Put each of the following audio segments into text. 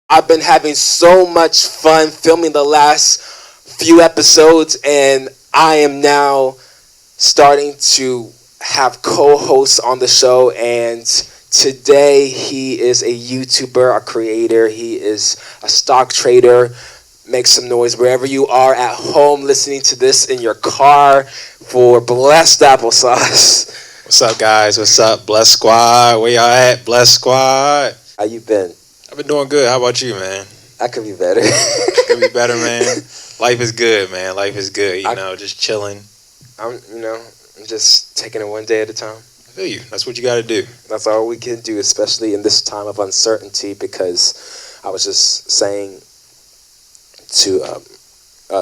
I've been having so much fun filming the last few episodes, and I am now starting to have co-hosts on the show. And today he is a YouTuber, a creator. He is a stock trader. Make some noise wherever you are at home listening to this in your car for Blessed Applesauce. What's up, guys? What's up, Bless Squad? Where y'all at, Bless Squad? How you been? I've been doing good. How about you, man? I could be better. Could be better, man. Life is good, man. Life is good. You know, just chilling. I'm just taking it one day at a time. I feel you. That's what you got to do. That's all we can do, especially in this time of uncertainty, because I was just saying to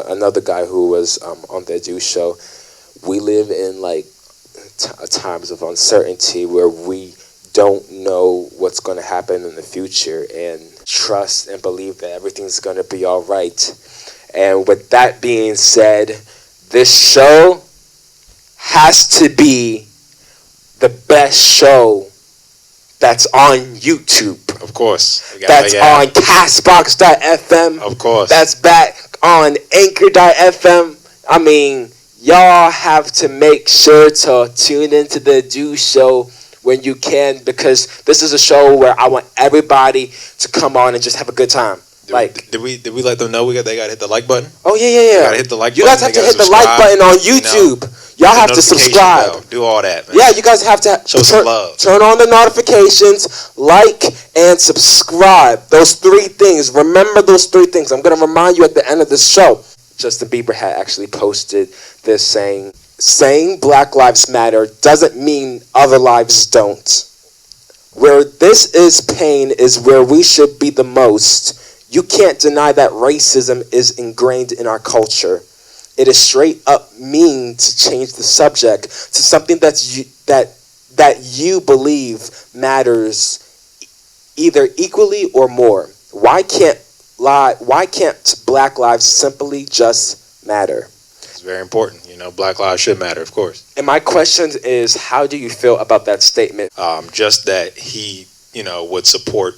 another guy who was on the THEADUSHOW, we live in like times of uncertainty where we don't know what's going to happen in the future, and trust and believe that everything's going to be all right. And with that being said, this show has to be the best show that's on YouTube. Of course. That's on Castbox.fm. Of course. That's back on Anchor.fm. I mean, y'all have to make sure to tune into the THEADUSHOW when you can, because this is a show where I want everybody to come on and just have a good time. Did we let them know they got to hit the like button? Oh yeah. Got to hit the like button. You guys have to hit the like button on YouTube. Y'all have to subscribe. Bell. Do all that, man. Yeah, you guys have to show some love. Turn on the notifications, like, and subscribe. Those three things. Remember those three things. I'm going to remind you at the end of this show. Justin Bieber had actually posted this saying Black Lives Matter doesn't mean other lives don't. Where this is pain is where we should be the most. You can't deny that racism is ingrained in our culture. It is straight up mean to change the subject to something that you believe matters either equally or more. Why can't Black lives simply just matter? It's very important. Black lives should matter, of course. And my question is, how do you feel about that statement? Just that he, would support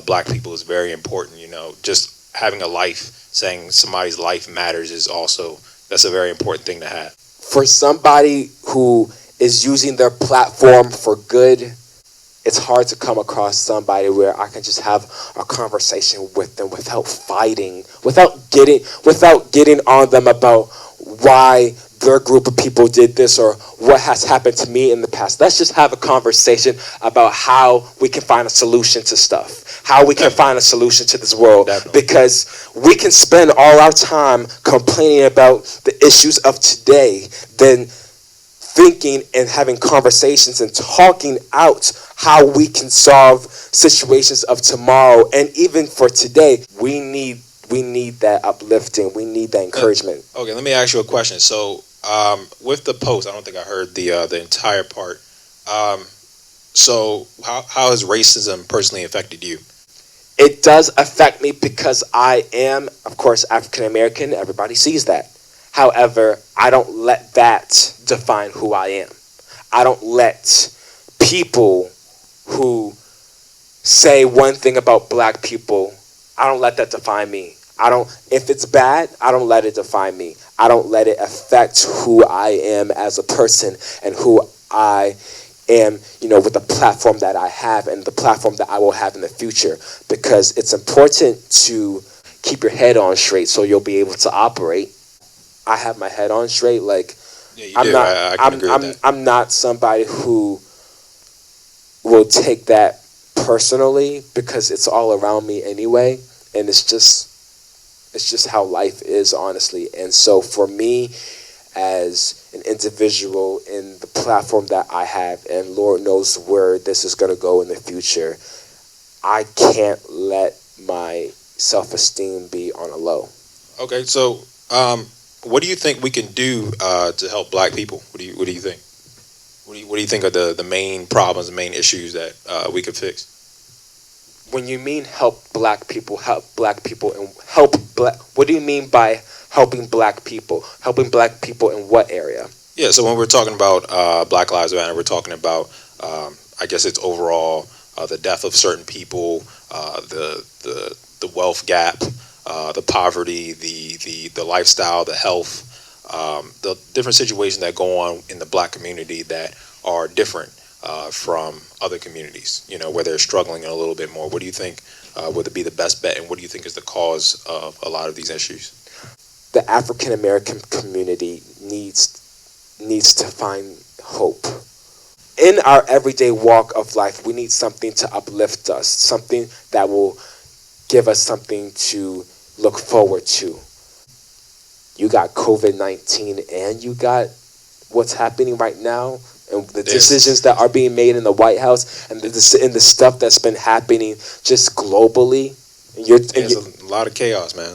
black people is very important. Just having a life, saying somebody's life matters that's a very important thing to have. For somebody who is using their platform for good, it's hard to come across somebody where I can just have a conversation with them without fighting, without getting on them about why their group of people did this or what has happened to me in the past. Let's just have a conversation about how we can find a solution to stuff, how we can find a solution to this world. Definitely. Because we can spend all our time complaining about the issues of today, then thinking and having conversations and talking out how we can solve situations of tomorrow. And even for today, we need that uplifting. We need that encouragement. Okay, let me ask you a question. So, with the post, I don't think I heard the entire part. So, how has racism personally affected you? It does affect me because I am, of course, African American. Everybody sees that. However, I don't let that define who I am. I don't let people who say one thing about black people, I don't let that define me. If it's bad, I don't let it define me. I don't let it affect who I am as a person and who I am, with the platform that I have and the platform that I will have in the future. Because it's important to keep your head on straight so you'll be able to operate. I have my head on straight. I'm not somebody who will take that personally because it's all around me anyway, and it's just how life is, honestly. And so for me, as an individual in the platform that I have, and Lord knows where this is going to go in the future, I can't let my self-esteem be on a low. Okay, so what do you think we can do to help black people? What do you think? What do you think are the main problems, the main issues that we could fix? When you mean help black people, what do you mean by helping black people? Helping black people in what area? Yeah, so when we're talking about Black Lives Matter, we're talking about, I guess it's overall the death of certain people, the wealth gap, the poverty, the lifestyle, the health, the different situations that go on in the black community that are different from other communities, where they're struggling a little bit more. What do you think would be the best bet, and what do you think is the cause of a lot of these issues? The African American community needs to find hope. In our everyday walk of life, we need something to uplift us, something that will give us something to look forward to. You got COVID-19 and you got what's happening right now, and the decisions that are being made in the White House, and the stuff that's been happening just globally. There's a lot of chaos, man.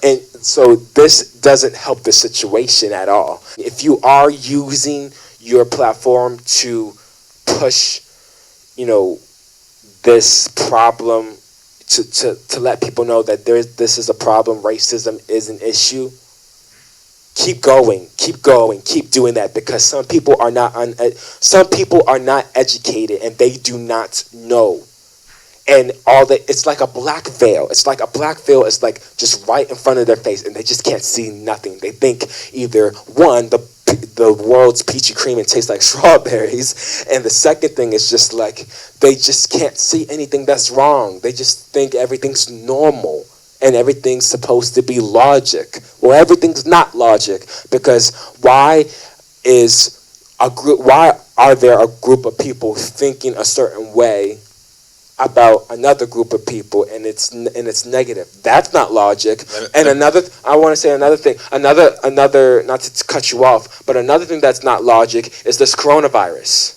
And so this doesn't help the situation at all. If you are using your platform to push, this problem, to let people know that this is a problem, racism is an issue, keep going, keep doing that, because some people are not educated and they do not know. And it's like a black veil. It's like just right in front of their face, and they just can't see nothing. They think either one, the world's peachy cream and tastes like strawberries, and the second thing is just like they just can't see anything that's wrong. They just think everything's normal and everything's supposed to be logic. Well, everything's not logic, because why are there a group of people thinking a certain way about another group of people, and it's negative? That's not logic. And I want to say another thing, another not to cut you off, but another thing that's not logic is this coronavirus.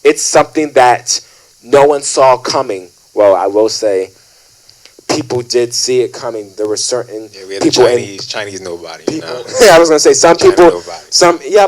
It's something that no one saw coming. Well, I will say people did see it coming. There were certain we had people, Chinese nobody. Yeah, I was gonna say some people,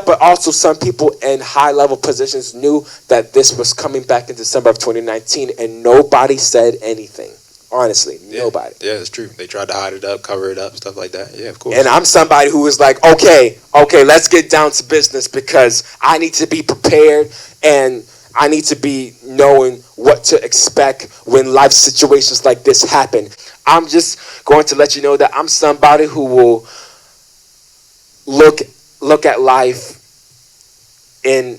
but also some people in high level positions knew that this was coming back in December of 2019, and nobody said anything. Honestly, nobody. Yeah, it's true. They tried to hide it up, cover it up, stuff like that. Yeah, of course. And I'm somebody who was like, okay, let's get down to business, because I need to be prepared, and I need to be knowing what to expect when life situations like this happen. I'm just going to let you know that I'm somebody who will look at life in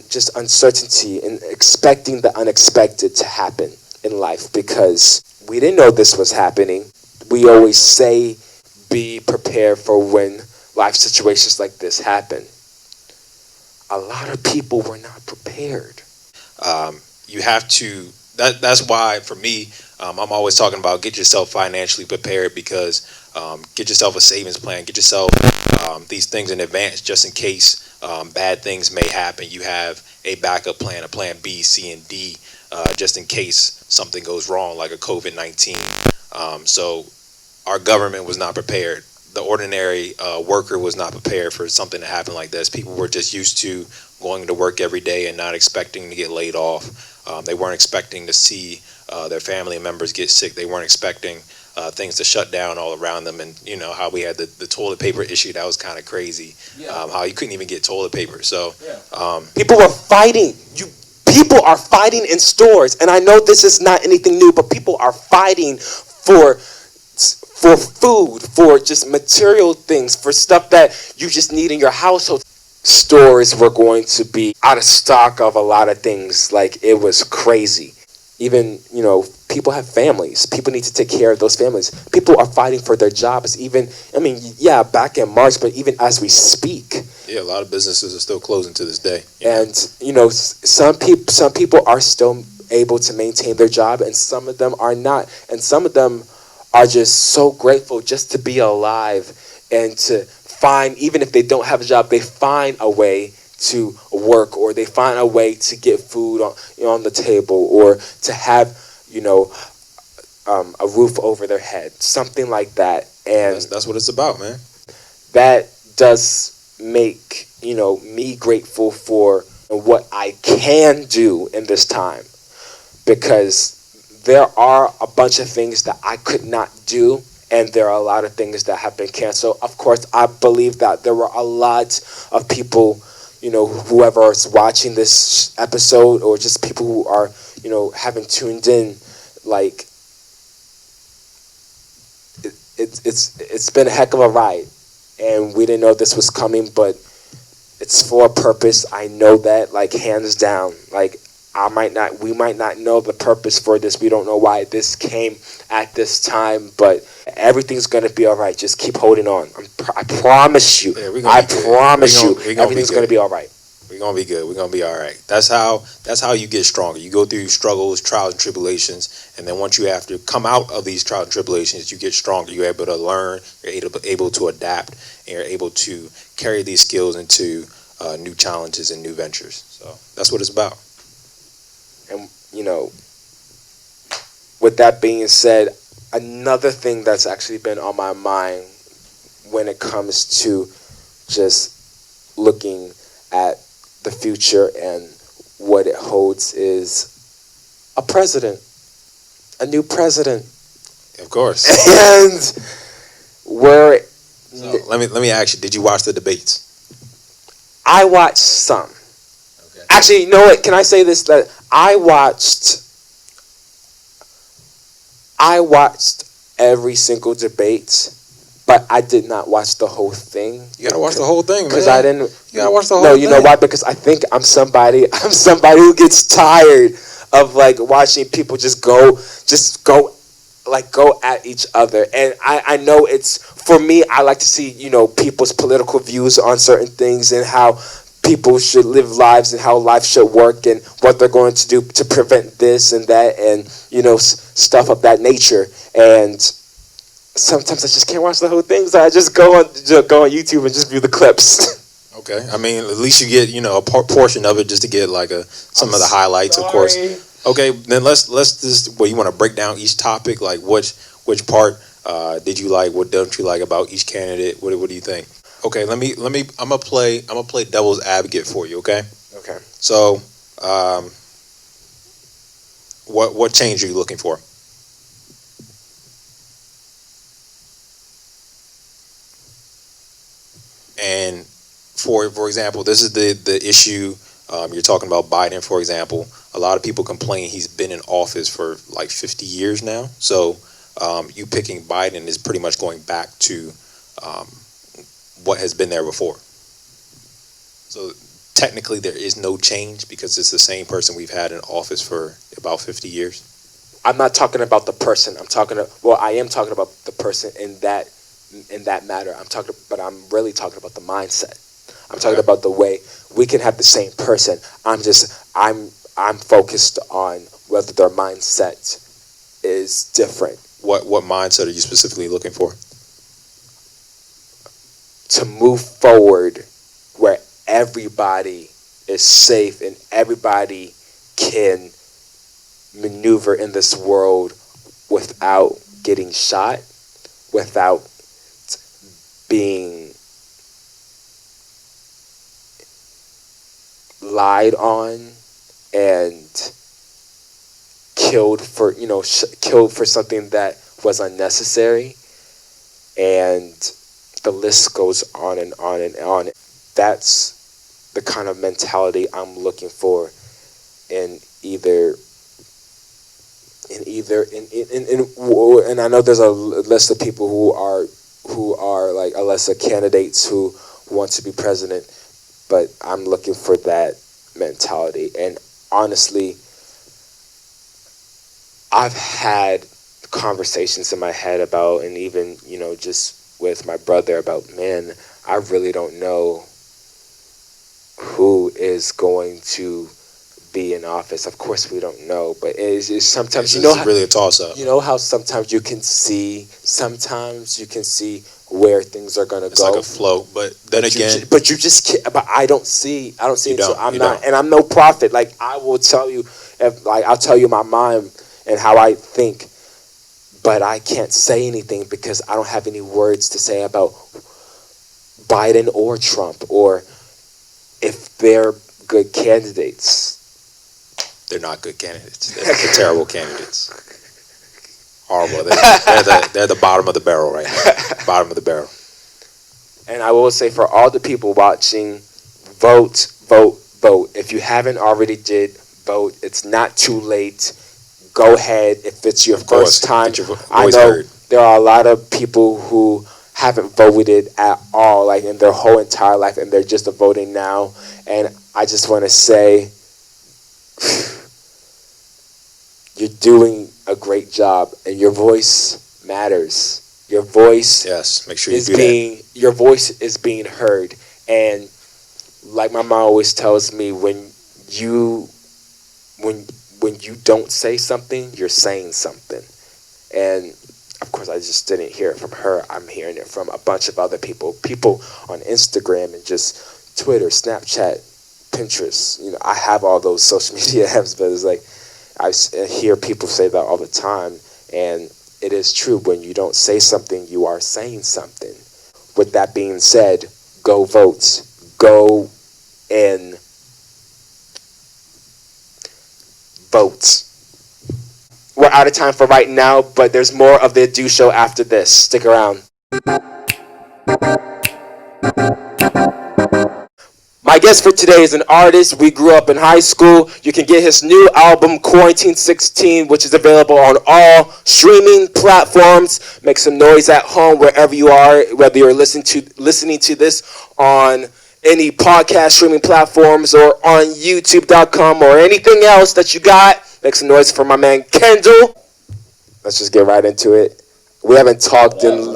just uncertainty and expecting the unexpected to happen in life, because we didn't know this was happening. We always say be prepared for when life situations like this happen. A lot of people were not prepared. You have to. That's why, for me, I'm always talking about get yourself financially prepared, because get yourself a savings plan. Get yourself these things in advance, just in case bad things may happen. You have a backup plan, a plan B, C, and D, just in case something goes wrong, like a COVID-19. So our government was not prepared. The ordinary worker was not prepared for something to happen like this. People were just used to going to work every day and not expecting to get laid off. They weren't expecting to see their family members get sick. They weren't expecting things to shut down all around them. And how we had the toilet paper issue, that was kind of crazy. How you couldn't even get toilet paper. So people were fighting. People are fighting in stores, and I know this is not anything new, but people are fighting for food, for just material things, for stuff that you just need in your household. Stores were going to be out of stock of a lot of things. Like, it was crazy. Even, people have families. People need to take care of those families. People are fighting for their jobs. Back in March, but even as we speak. Yeah, a lot of businesses are still closing to this day. And, some people are still able to maintain their job, and some of them are not. And some of them are just so grateful just to be alive, and to find, even if they don't have a job, they find a way to work, or they find a way to get food on the table, or to have a roof over their head, something like that. And that's what it's about, man. That does make me grateful for what I can do in this time, because there are a bunch of things that I could not do, and there are a lot of things that have been canceled. Of course, I believe that there were a lot of people, whoever is watching this episode, or just people who are, haven't tuned in, like, it's been a heck of a ride, and we didn't know this was coming, but it's for a purpose. I know that, like, hands down. Like, we might not know the purpose for this. We don't know why this came at this time, but everything's gonna be all right. Just keep holding on. I promise you. Yeah, I promise you, everything's gonna be all right. We're gonna be good. We're gonna be all right. That's how you get stronger. You go through struggles, trials, and tribulations, and then once you have to come out of these trials and tribulations, you get stronger. You're able to learn. You're able to adapt, and you're able to carry these skills into new challenges and new ventures. So that's what it's about. And with that being said, another thing that's actually been on my mind when it comes to just looking at the future and what it holds is a new president. Of course. And let me ask you, did you watch the debates? I watched some. Okay. Actually, you know what? Can I say this? That I watched every single debate, but I did not watch the whole thing. You gotta watch the whole thing, man. Because I didn't. You gotta watch the whole thing. No, you know why? Because I think I'm somebody who gets tired of, like, watching people just go at each other. And I know it's, for me, I like to see, people's political views on certain things and how people should live lives and how life should work and what they're going to do to prevent this and that and, stuff of that nature. And sometimes I just can't watch the whole thing, so I just go on YouTube and just view the clips. Okay, I mean, at least you get a portion of it just to get like some of the highlights, of course. Okay, then let's just, you want to break down each topic, like which part did you like, what don't you like about each candidate? What do you think? Okay, I'm gonna play devil's advocate for you. Okay. Okay. So, what change are you looking for? And for example, this is the issue. You're talking about Biden, for example. A lot of people complain he's been in office for like 50 years now. So you picking Biden is pretty much going back to what has been there before. So technically there is no change because it's the same person we've had in office for about 50 years. I'm not talking about the person. I am talking about the person in that matter. But I'm really talking about the mindset. I'm talking about the way we can have the same person. I'm focused on whether their mindset is different. What mindset are you specifically looking for? To move forward where everybody is safe and everybody can maneuver in this world without getting shot, without being lied on and killed for something that was unnecessary, and the list goes on and on and on. That's the kind of mentality I'm looking for and I know there's a list of people who are like a list of candidates who want to be president, but I'm looking for that mentality. And honestly, I've had conversations in my head about, and even, just with my brother about, man, I really don't know who is going to be in office. Of course we don't know, but it's sometimes, it's really a toss-up. You know how sometimes you can see where things are going to go. It's like a flow, but then again... But you just can't, but I don't see it, so I'm not, don't. And I'm no prophet. Like, I will tell you, I'll tell you my mind and how I think, but I can't say anything because I don't have any words to say about Biden or Trump, or if they're good candidates. They're not good candidates. They're terrible candidates. Horrible. They're the bottom of the barrel right now. Bottom of the barrel. And I will say, for all the people watching vote, vote, vote. If you haven't already did, vote. It's not too late. Go ahead. If it's your first time, I know there are a lot of people who haven't voted at all, like in their whole entire life, and they're just voting now. And I just want to say, you're doing a great job, and your voice matters. Your voice, yes, make sure you do that. Your voice is being heard, and like my mom always tells me, when you don't say something, you're saying something. And of course, I just didn't hear it from her. I'm hearing it from a bunch of other people on Instagram and just Twitter, Snapchat, Pinterest. You know, I have all those social media apps, but it's like I hear people say that all the time, and it is true. When you don't say something, you are saying something. With that being said, go vote. Go and vote. We're out of time for right now, but there's more of the Do Show after this. Stick around. My guest for today is an artist. We grew up in high school. You can get his new album, Quarantine 16, which is available on all streaming platforms. Make some noise at home wherever you are, whether you're listening to this on any podcast streaming platforms or on YouTube.com or anything else that you got. Make some noise for my man KENDALL. Let's just get right into it. We haven't talked in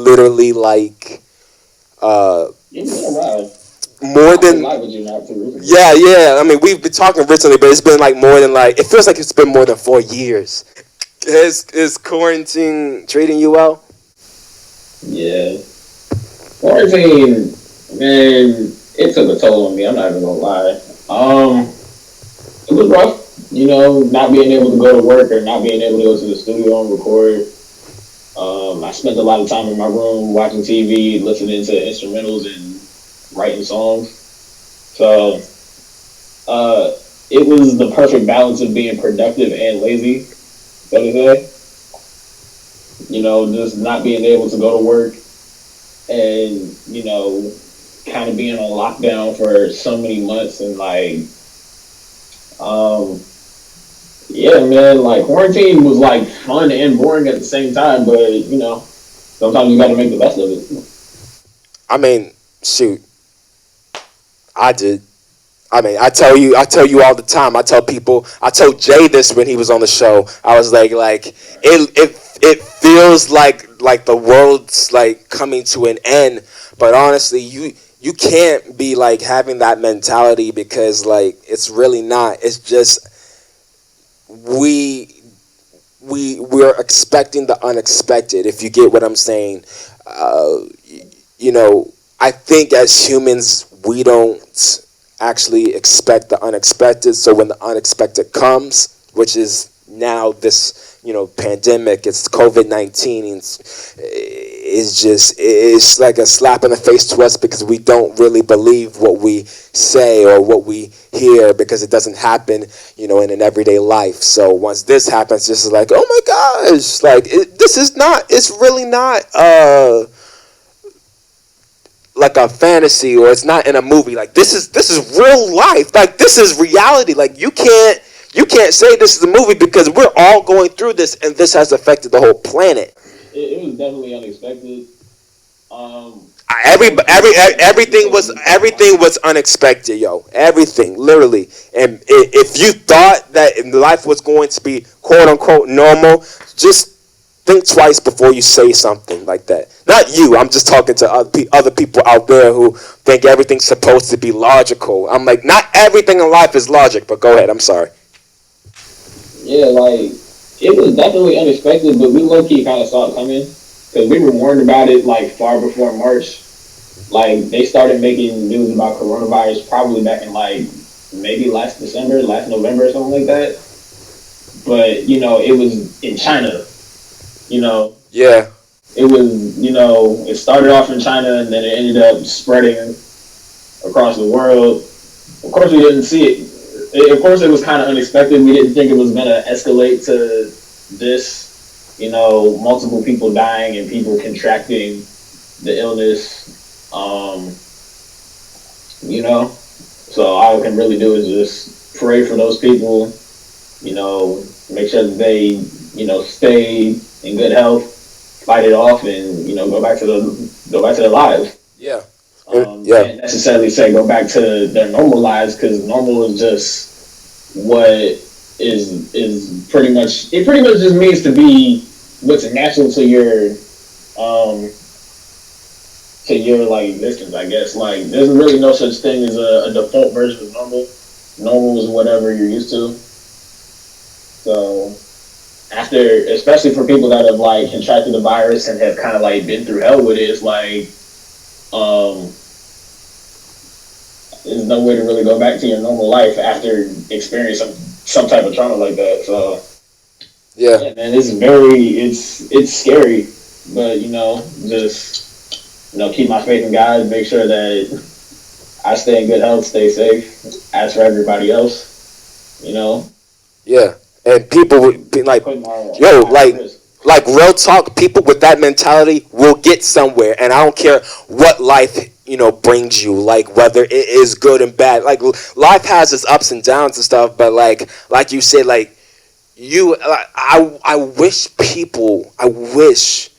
literally like more than yeah. I mean, we've been talking recently, but it's been like more than like, it feels like it's been more than 4 years. Is quarantine treating you well? Yeah, quarantine, man, it took a toll on me. I'm not even gonna lie. It was rough, you know, not being able to go to work or not being able to go to the studio and record. I spent a lot of time in my room watching TV, listening to instrumentals and writing songs. So it was the perfect balance of being productive and lazy, so to say. You know, just not being able to go to work and, you know, kind of being on lockdown for so many months and like, yeah, man, like quarantine was like fun and boring at the same time, but you know, sometimes you got to make the best of it. I mean, shoot, I did. I mean, I tell you all the time. I told Jay this when he was on the show. I was like it feels like the world's like coming to an end, but honestly, you can't be like having that mentality, because like it's really not. It's just we're expecting the unexpected, if you get what I'm saying. You know, I think as humans we don't actually expect the unexpected, so when the unexpected comes, which is now this, you know, pandemic, it's COVID-19, it's like a slap in the face to us, because we don't really believe what we say or what we hear, because it doesn't happen, you know, in an everyday life. So once this happens, it's just like, oh my gosh, like it's really not like a fantasy, or it's not in a movie. Like this is real life. Like this is reality. Like you can't say this is a movie, because we're all going through this, and this has affected the whole planet. It was definitely unexpected. Everything was unexpected, yo. Everything, literally. And if you thought that life was going to be quote unquote normal, just think twice before you say something like that. Not you. I'm just talking to other people out there who think everything's supposed to be logical. I'm like, not everything in life is logic. But go ahead. I'm sorry. Yeah, like it was definitely unexpected, but we low-key kind of saw it coming, because we were warned about it like far before March. Like they started making news about coronavirus probably back in like maybe last November or something like that. But you know, it was in China. You know. Yeah. It was, you know, it started off in China and then it ended up spreading across the world. Of course, we didn't see it. Of course, it was kind of unexpected. We didn't think it was going to escalate to this, you know, multiple people dying and people contracting the illness. you know. So all I can really do is just pray for those people, you know, make sure that they, you know, stay in good health, fight it off, and, you know, go back to their lives. Yeah. Yeah. Can't necessarily say go back to their normal lives, because normal is just what is pretty much, it pretty much just means to be what's natural to your like existence, I guess. Like, there's really no such thing as a default version of normal. Normal is whatever you're used to. So after, especially for people that have like contracted the virus and have kind of like been through hell with it, it's like there's no way to really go back to your normal life after experiencing some type of trauma like that. So yeah, man, it's scary, but you know, just, you know, keep my faith in God, make sure that I stay in good health, stay safe. As for everybody else, you know. Yeah, and people would be like, yo, like real talk, people with that mentality will get somewhere, and I don't care what life, you know, brings you, like whether it is good and bad. Like, life has its ups and downs and stuff, but like you said, like I wish people, I wish,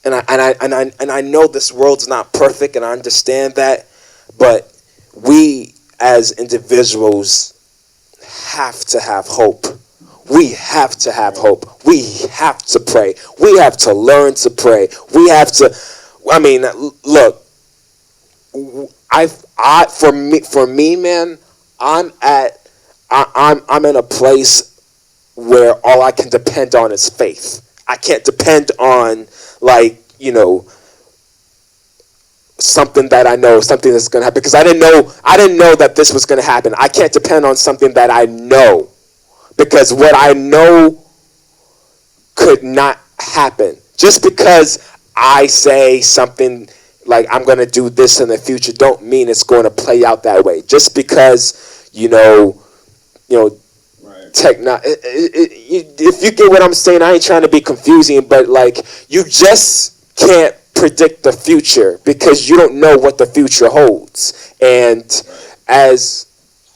and I know this world's not perfect, and I understand that, but we as individuals have to have hope. We have to have hope. We have to pray. We have to learn to pray. We have to. I mean, look. For me, man. I'm in a place where all I can depend on is faith. I can't depend on, like, you know, something that I know, something that's going to happen, because I didn't know that this was going to happen. I can't depend on something that I know, because what I know could not happen. Just because I say something like I'm going to do this in the future don't mean it's going to play out that way. Just because, you know, right. If you get what I'm saying, I ain't trying to be confusing, but like, you just can't predict the future because you don't know what the future holds. And as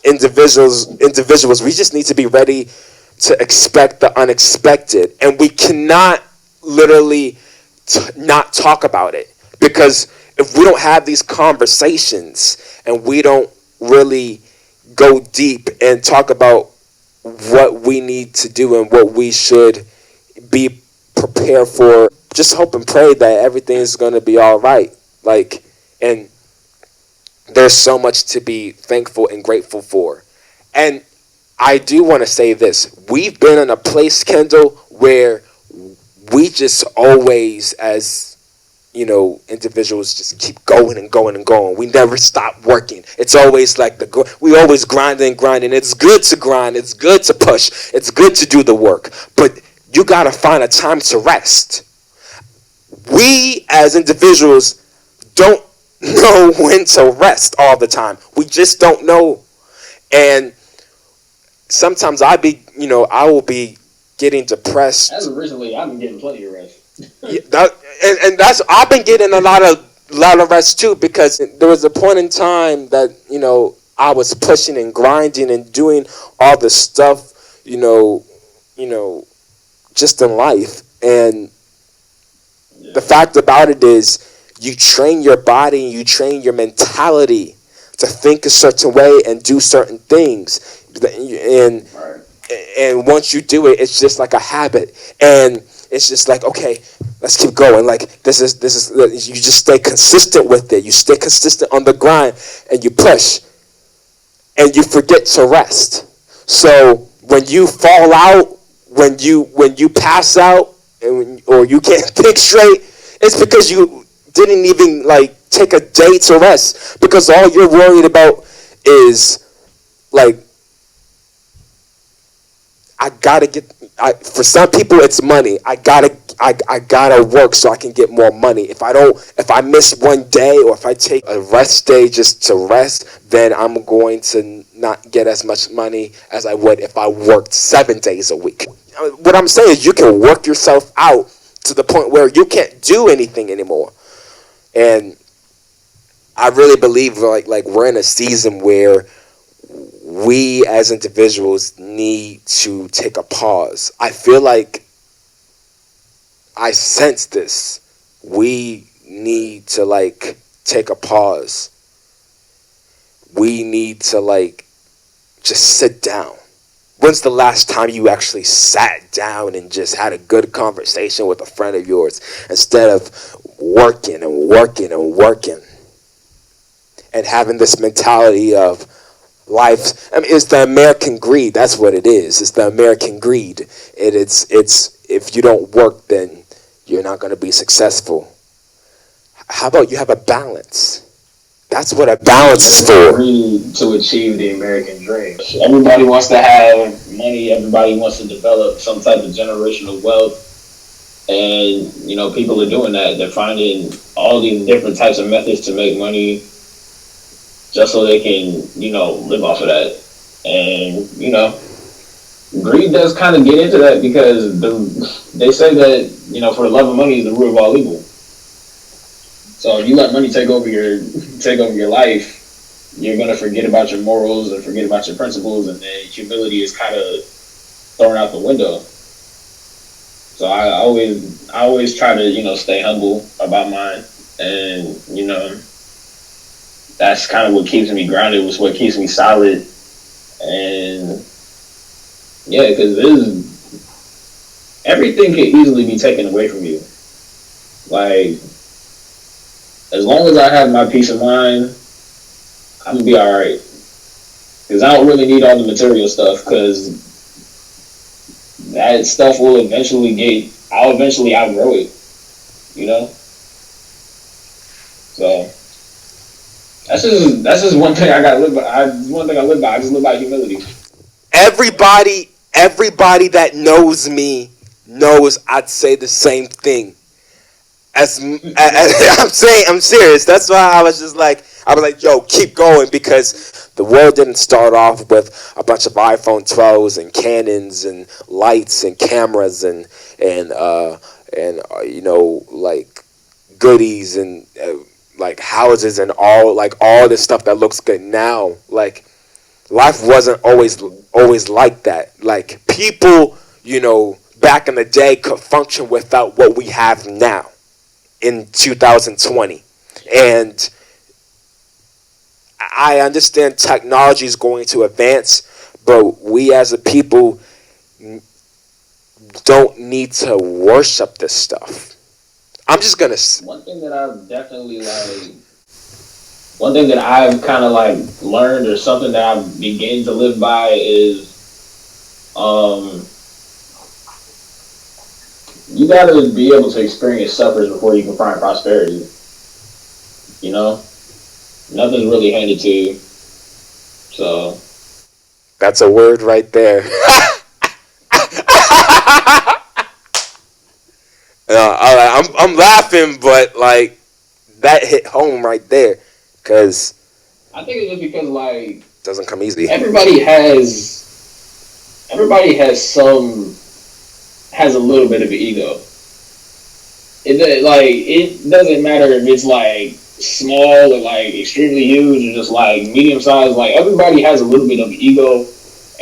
individuals, we just need to be ready to expect the unexpected, and we cannot literally not talk about it, because if we don't have these conversations and we don't really go deep and talk about what we need to do and what we should be prepared for, just hope and pray that everything is going to be all right. Like, and there's so much to be thankful and grateful for. And I do want to say this. We've been in a place, Kendall, where we just always, as, you know, individuals, just keep going and going and going. We never stop working. It's always like we always grinding and grinding. It's good to grind. It's good to push. It's good to do the work. But you got to find a time to rest. We, as individuals, don't know when to rest all the time. We just don't know. And sometimes I will be getting depressed. As of recently, I've been getting plenty of rest. And that's, I've been getting a lot of rest too, because there was a point in time that, you know, I was pushing and grinding and doing all the stuff, you know, just in life. And the fact about it is, you train your body and you train your mentality to think a certain way and do certain things. And once you do it, it's just like a habit. And it's just like, okay, let's keep going. Like, this is you just stay consistent with it. You stay consistent on the grind, and you push, and you forget to rest. So when you fall out, when you pass out, or you can't think straight, it's because you didn't even like take a day to rest, because all you're worried about is like, for some people it's money. I gotta work so I can get more money. If I miss one day, or if I take a rest day just to rest, then I'm going to not get as much money as I would if I worked 7 days a week. What I'm saying is, you can work yourself out to the point where you can't do anything anymore. And I really believe like we're in a season where we as individuals need to take a pause. I feel like I sense this. We need to like take a pause. We need to like just sit down. When's the last time you actually sat down and just had a good conversation with a friend of yours instead of working and working and working and having this mentality of life? I mean, it's the American greed. That's what it is. It's the American greed. It's if you don't work, then you're not going to be successful. How about you have a balance? That's what a balance is for. To achieve the American dream. Everybody wants to have money. Everybody wants to develop some type of generational wealth. And, you know, people are doing that. They're finding all these different types of methods to make money just so they can, you know, live off of that. And, you know, greed does kind of get into that because they say that, you know, for the love of money is the root of all evil. So if you let money take over your life, you're gonna forget about your morals and forget about your principles, and then humility is kind of thrown out the window. So I always try to, you know, stay humble about mine, and, you know, that's kind of what keeps me grounded. Was what keeps me solid, and yeah, because everything can easily be taken away from you. Like, as long as I have my peace of mind, I'm gonna be all right. Because I don't really need all the material stuff. Because that stuff will I'll eventually outgrow it. You know. So that's just one thing I gotta live by. One thing I live by. I just live by humility. Everybody that knows me knows I'd say the same thing. As I'm serious. That's why I was like, yo, keep going, because the world didn't start off with a bunch of iPhone 12s and Canons and lights and cameras and you know, like goodies and like houses and all this stuff that looks good now. Like, life wasn't always like that. Like, people, you know, back in the day could function without what we have now in 2020. And I understand technology is going to advance, but we as a people don't need to worship this stuff. I'm just gonna. One thing that I've kind of like learned, or something that I've begun to live by, is you gotta be able to experience suffering before you can find prosperity. You know? Nothing's really handed to you. So. That's a word right there. I'm laughing, but like, that hit home right there. Because I think it's just because, like, it doesn't come easy. Everybody has a little bit of an ego. It doesn't matter if it's like small or like extremely huge or just like medium sized. Like, everybody has a little bit of ego,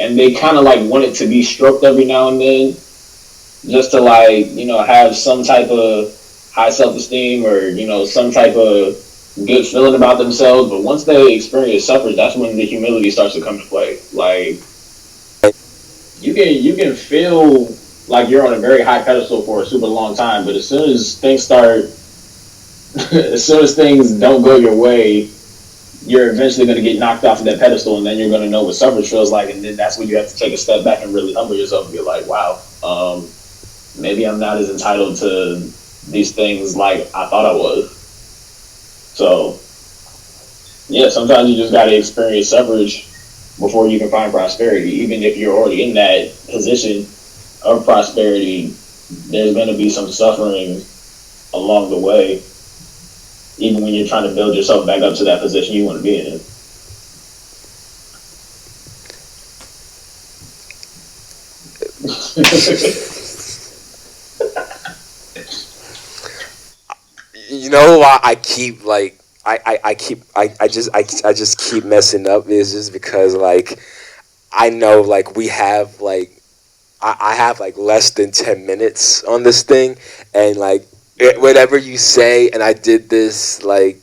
and they kind of like want it to be stroked every now and then, just to, like, you know, have some type of high self-esteem, or, you know, some type of good feeling about themselves. But once they experience suffering, that's when the humility starts to come to play. Like, you can feel like you're on a very high pedestal for a super long time, but as soon as things don't go your way, you're eventually going to get knocked off of that pedestal, and then you're going to know what suffering feels like, and then that's when you have to take a step back and really humble yourself and be like, wow, maybe I'm not as entitled to these things like I thought I was. So, yeah, sometimes you just got to experience suffrage before you can find prosperity. Even if you're already in that position of prosperity, there's going to be some suffering along the way, even when you're trying to build yourself back up to that position you want to be in. You know why I keep I just keep messing up is just because like I know like we have like I have like less than 10 minutes on this thing, and like whatever you say, and I did this like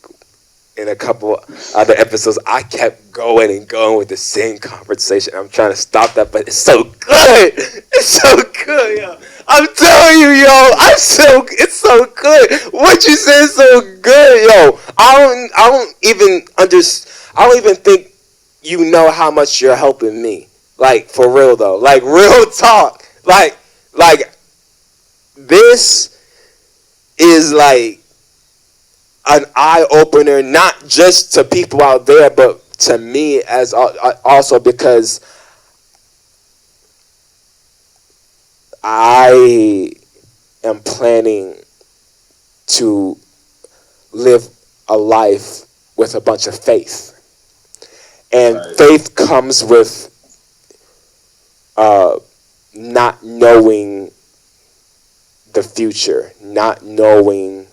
in a couple other episodes, I kept going and going with the same conversation. I'm trying to stop that, but it's so good. It's so good, yo. I'm telling you, yo. It's so good. What you say is so good, yo. I don't even think you know how much you're helping me. Like for real though. Like real talk. Like this is like an eye opener, not just to people out there, but to me as also because I am planning to live a life with a bunch of faith, and faith comes with not knowing the future, not knowing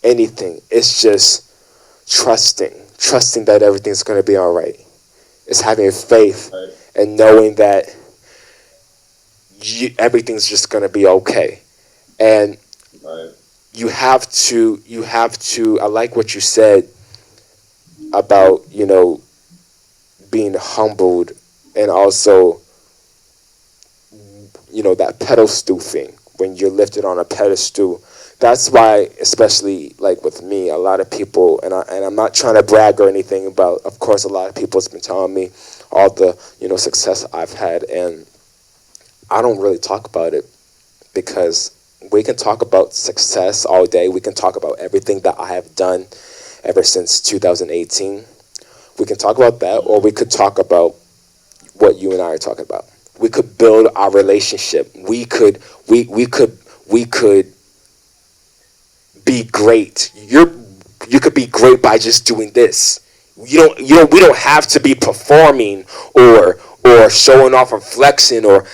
anything. It's just trusting that everything's going to be all right. It's having faith and knowing that everything's just going to be okay. And you have to, I like what you said about, being humbled, and also, that pedestal thing, when you're lifted on a pedestal. That's why, especially like with me, a lot of people, and I'm not trying to brag or anything about, of course, a lot of people has been telling me all the, success I've had, and I don't really talk about it because we can talk about success all day. We can talk about everything that I have done ever since 2018. We can talk about that, or we could talk about what you and I are talking about. We could build our relationship. We could be great. You could be great by just doing this. We don't have to be performing or showing off or flexing or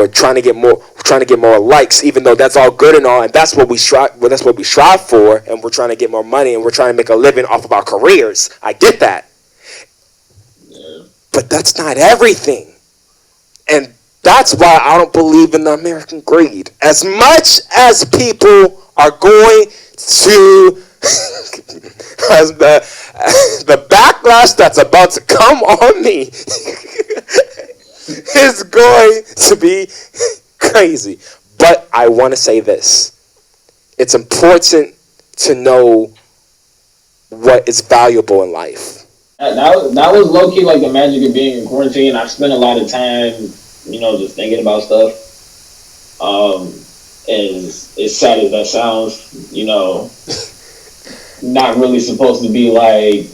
trying to get more likes, even though that's all good and all, and that's what we strive for, and we're trying to get more money, and we're trying to make a living off of our careers. I get that. But that's not everything. And that's why I don't believe in the American greed. As much as people are going to as the backlash that's about to come on me is going to be crazy. But I want to say this. It's important to know what is valuable in life. That was low-key like the magic of being in quarantine. I spent a lot of time, just thinking about stuff. As sad as that sounds, not really supposed to be like,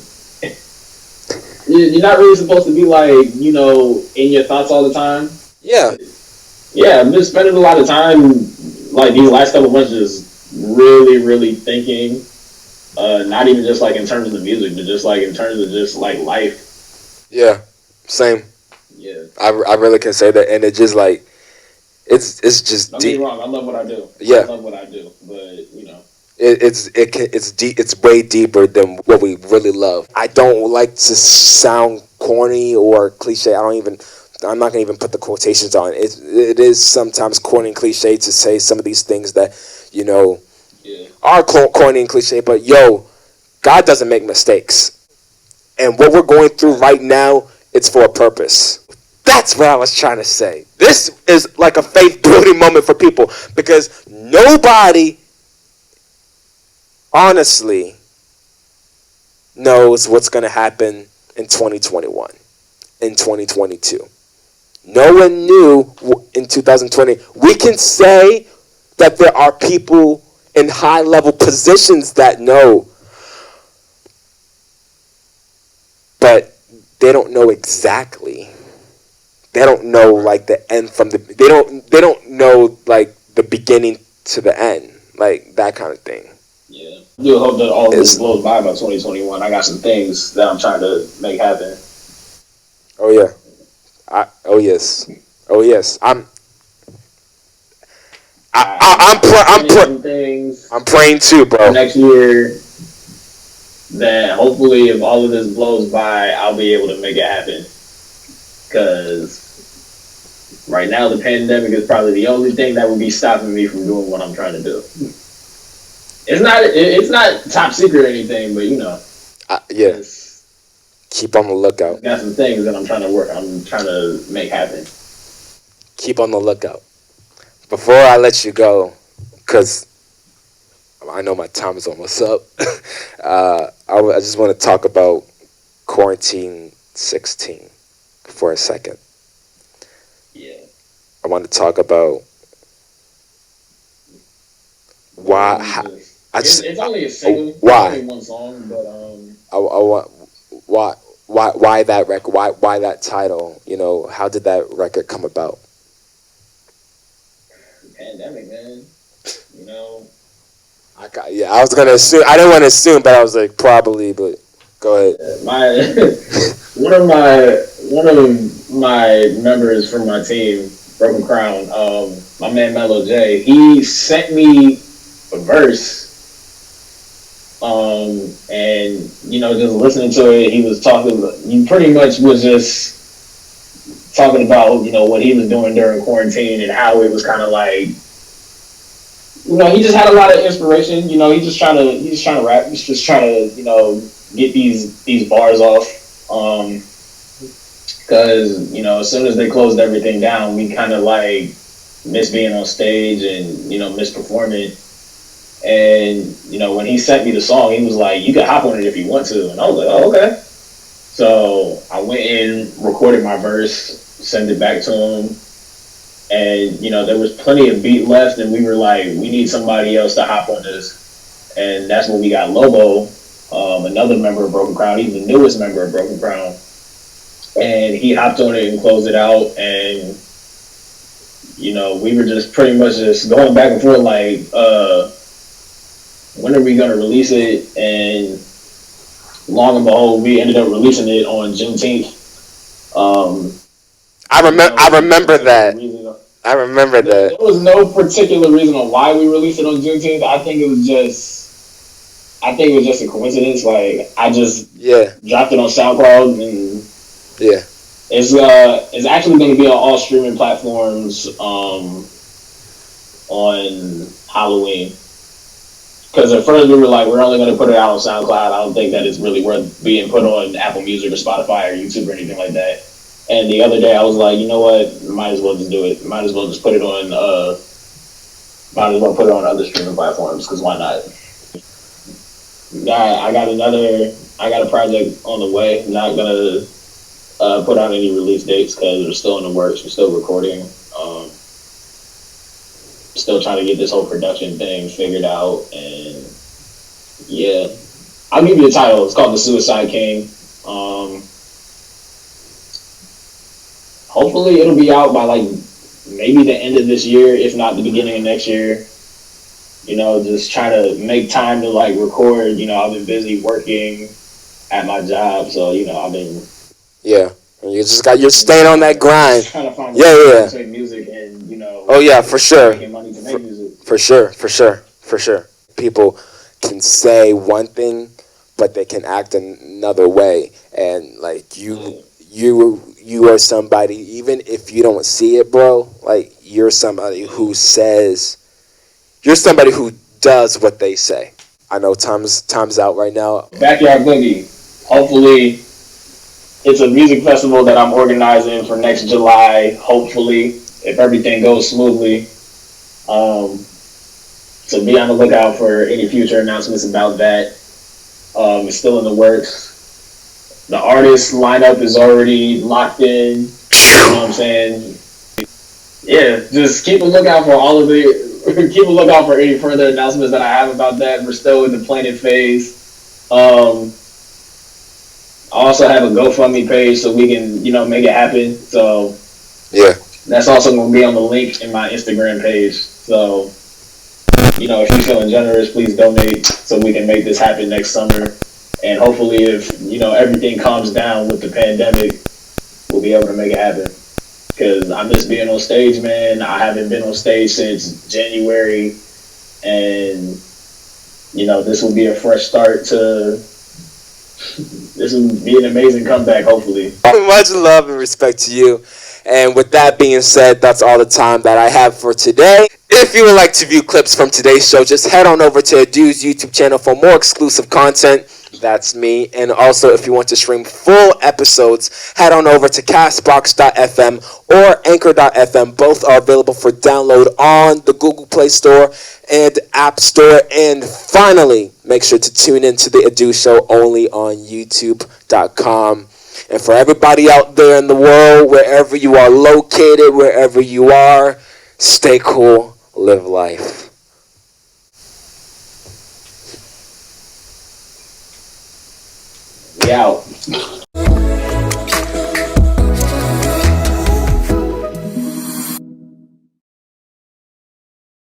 you're not really supposed to be like, in your thoughts all the time. Yeah. Yeah, I'm just spending a lot of time, like these last couple months, just really, really thinking. Not even just like in terms of the music, but just like in terms of just like life. Yeah, same. Yeah, I really can say that, and it just like it's just don't get me wrong. I love what I do. Yeah, I love what I do, but it's deep. It's way deeper than what we really love. I don't like to sound corny or cliche. I'm not gonna even put the quotations on. It is sometimes corny and cliche to say some of these things that are corny and cliche, but God doesn't make mistakes. And what we're going through right now, it's for a purpose. That's what I was trying to say. This is like a faith building moment for people, because nobody honestly knows what's going to happen in 2021, in 2022. No one knew in 2020. We can say that there are people in high-level positions that know, but they don't know exactly. They don't know like the end from the. They don't know like the beginning to the end, like that kind of thing. Yeah, I do hope that all of this blows by 2021. I got some things that I'm trying to make happen. Oh yeah, oh yes. I'm praying too, bro. Next year, that hopefully if all of this blows by, I'll be able to make it happen. Because right now the pandemic is probably the only thing that would be stopping me from doing what I'm trying to do. It's not top secret or anything, but yeah. Keep on the lookout. Got some things that I'm trying to make happen. Keep on the lookout. Before I let you go, because I know my time is almost up, I just want to talk about Quarantine 16 for a second. Yeah. I want to talk about why. It's only a single. Why? It's only one song, but I want why that record? Why that title? How did that record come about? Pandemic, man. I was gonna assume. I didn't want to assume, but I was like probably. But go ahead. One of my members from my team, Broken Crown, my man Mello J, he sent me a verse. And just listening to it, he was talking. He pretty much was just talking about what he was doing during quarantine and how it was kind of like. He just had a lot of inspiration. He's just trying to rap. He's just trying to, get these bars off. Because, as soon as they closed everything down, we kind of like miss being on stage and, miss performing. And, when he sent me the song, he was like, you can hop on it if you want to. And I was like, oh, okay. So I went in, recorded my verse, sent it back to him. And, there was plenty of beat left, and we were like, we need somebody else to hop on this. And that's when we got Lobo, another member of Broken Crown. He's the newest member of Broken Crown. And he hopped on it and closed it out. And, we were just pretty much just going back and forth like, when are we going to release it? And long and behold, we ended up releasing it on Juneteenth. I remember that. I remember that. There was no particular reason on why we released it on Juneteenth. I think it was just a coincidence. Like I just dropped it on SoundCloud and it's actually going to be on all streaming platforms on Halloween. Because at first we were like, we're only going to put it out on SoundCloud. I don't think that it's really worth being put on Apple Music or Spotify or YouTube or anything like that. And the other day I was like, you know what? Might as well just do it. Might as well just put it on. Other streaming platforms because why not? I got a project on the way. I'm not gonna put out any release dates because we're still in the works. We're still recording. Still trying to get this whole production thing figured out. And yeah, I'll give you the title. It's called The Suicide King. Hopefully it'll be out by like maybe the end of this year, if not the beginning of next year. Just try to make time to like record. I've been busy working at my job, so I've been. Yeah, and you're staying on that grind. Trying to find to make music and Oh yeah, for sure. Making money to make music. For sure. People can say one thing, but they can act another way, and like you are somebody, even if you don't see it, bro, like you're somebody who does what they say. I know time's out right now. Backyard Boogie. Hopefully it's a music festival that I'm organizing for next July, hopefully, if everything goes smoothly. So be on the lookout for any future announcements about that. It's still in the works. The artist lineup is already locked in. You know what I'm saying? Yeah, just keep a lookout for any further announcements that I have about that. We're still in the planning phase. I also have a GoFundMe page so we can, make it happen. So yeah, that's also going to be on the link in my Instagram page. So, if you're feeling generous, please donate so we can make this happen next summer. And hopefully if, everything calms down with the pandemic, we'll be able to make it happen. Because I miss being on stage, man. I haven't been on stage since January. And, this will be a fresh start to This will be an amazing comeback, hopefully. Much love and respect to you. And with that being said, that's all the time that I have for today. If you would like to view clips from today's show, just head on over to Adu's YouTube channel for more exclusive content. That's me. And also, if you want to stream full episodes, head on over to castbox.fm or anchor.fm. Both are available for download on the Google Play Store and App Store. And finally, make sure to tune in to the Adu Show only on youtube.com. And for everybody out there in the world, wherever you are located, wherever you are, stay cool, live life. We out.